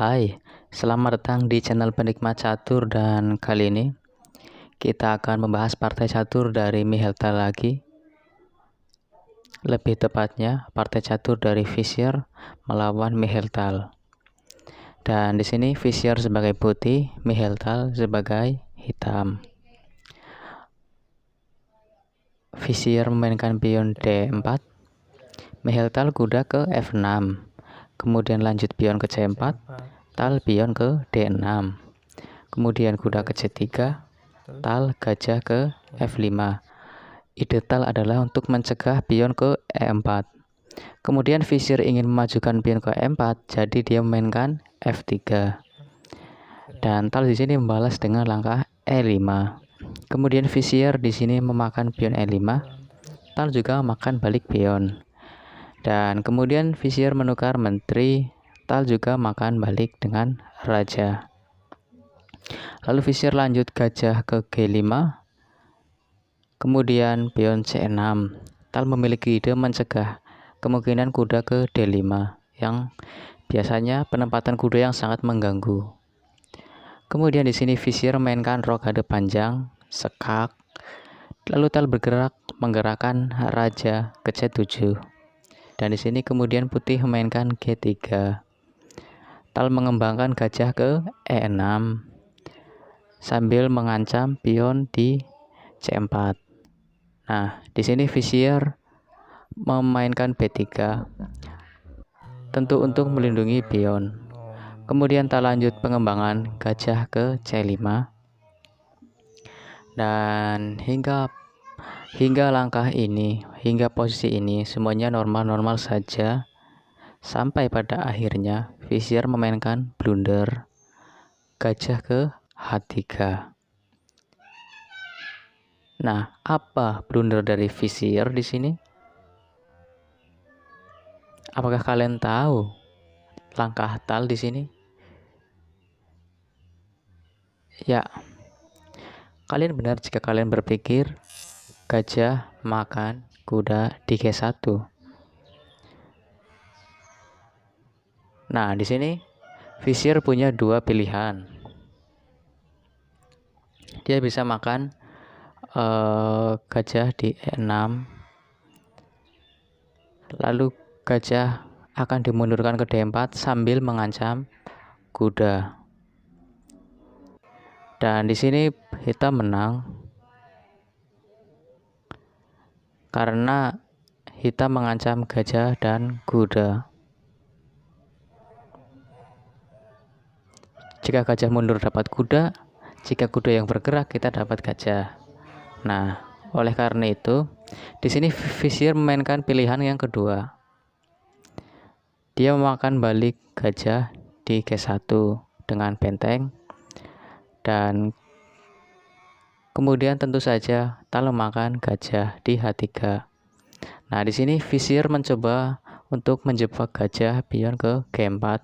Hai, selamat datang di channel penikmat catur, dan kali ini kita akan membahas partai catur dari Miheltal lagi. Lebih tepatnya partai catur dari Fischer melawan Miheltal. Dan di sini Fischer sebagai putih, Miheltal sebagai hitam. Fischer memainkan pion D4, Miheltal kuda ke F6. Kemudian lanjut pion ke C4, tal pion ke D6. Kemudian kuda ke C3, tal gajah ke F5. Ide tal adalah untuk mencegah pion ke E4. Kemudian Fischer ingin memajukan pion ke E4, jadi dia memainkan F3. Dan tal di sini membalas dengan langkah E5. Kemudian Fischer di sini memakan pion E5, tal juga makan balik pion. Dan kemudian Fischer menukar menteri, tal juga makan balik dengan raja. Lalu Fischer lanjut gajah ke G5, kemudian pion C6. Tal memiliki ide mencegah kemungkinan kuda ke D5, yang biasanya penempatan kuda yang sangat mengganggu. Kemudian di sini Fischer memainkan rokade panjang, sekak. Lalu tal bergerak menggerakkan raja ke C7. Dan di sini kemudian putih memainkan G3. Tal mengembangkan gajah ke E6 sambil mengancam pion di C4. Nah, di sini Fischer memainkan B3, tentu untuk melindungi pion. Kemudian tal lanjut pengembangan gajah ke C5. Dan hingga langkah ini, hingga posisi ini semuanya normal-normal saja, sampai pada akhirnya Fischer memainkan blunder gajah ke H3. Nah, apa blunder dari Fischer di sini? Apakah kalian tahu langkah tal di sini? Ya, kalian benar jika kalian berpikir gajah makan kuda di G1. Nah, di sini Fischer punya dua pilihan. Dia bisa makan gajah di E6, lalu gajah akan dimundurkan ke D4 sambil mengancam kuda. Dan di sini hitam menang karena hitam mengancam gajah dan kuda. Jika gajah mundur dapat kuda, jika kuda yang bergerak kita dapat gajah. Nah, oleh karena itu, di sini Fischer memainkan pilihan yang kedua. Dia memakan balik gajah di G1 dengan benteng, dan kemudian tentu saja tal memakan gajah di H3. Nah, di sini Fischer mencoba untuk menjebak gajah pion ke G4.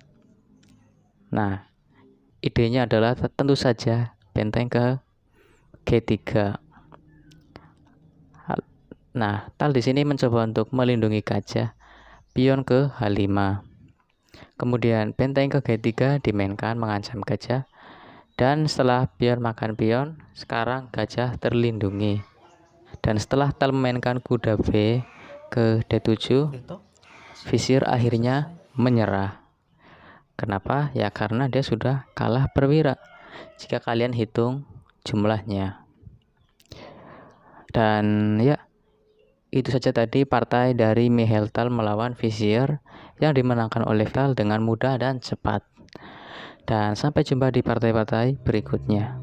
Nah, idenya adalah tentu saja benteng ke G3. Nah, tal di sini mencoba untuk melindungi gajah pion ke H5. Kemudian benteng ke G3 dimainkan mengancam gajah, dan setelah pion makan pion, sekarang gajah terlindungi. Dan setelah tal memainkan kuda B ke D7, Fischer akhirnya menyerah. Kenapa? Ya karena dia sudah kalah perwira jika kalian hitung jumlahnya. Dan ya, itu saja tadi partai dari Miheltal melawan Fischer yang dimenangkan oleh Tal dengan mudah dan cepat. Dan sampai jumpa di partai-partai berikutnya.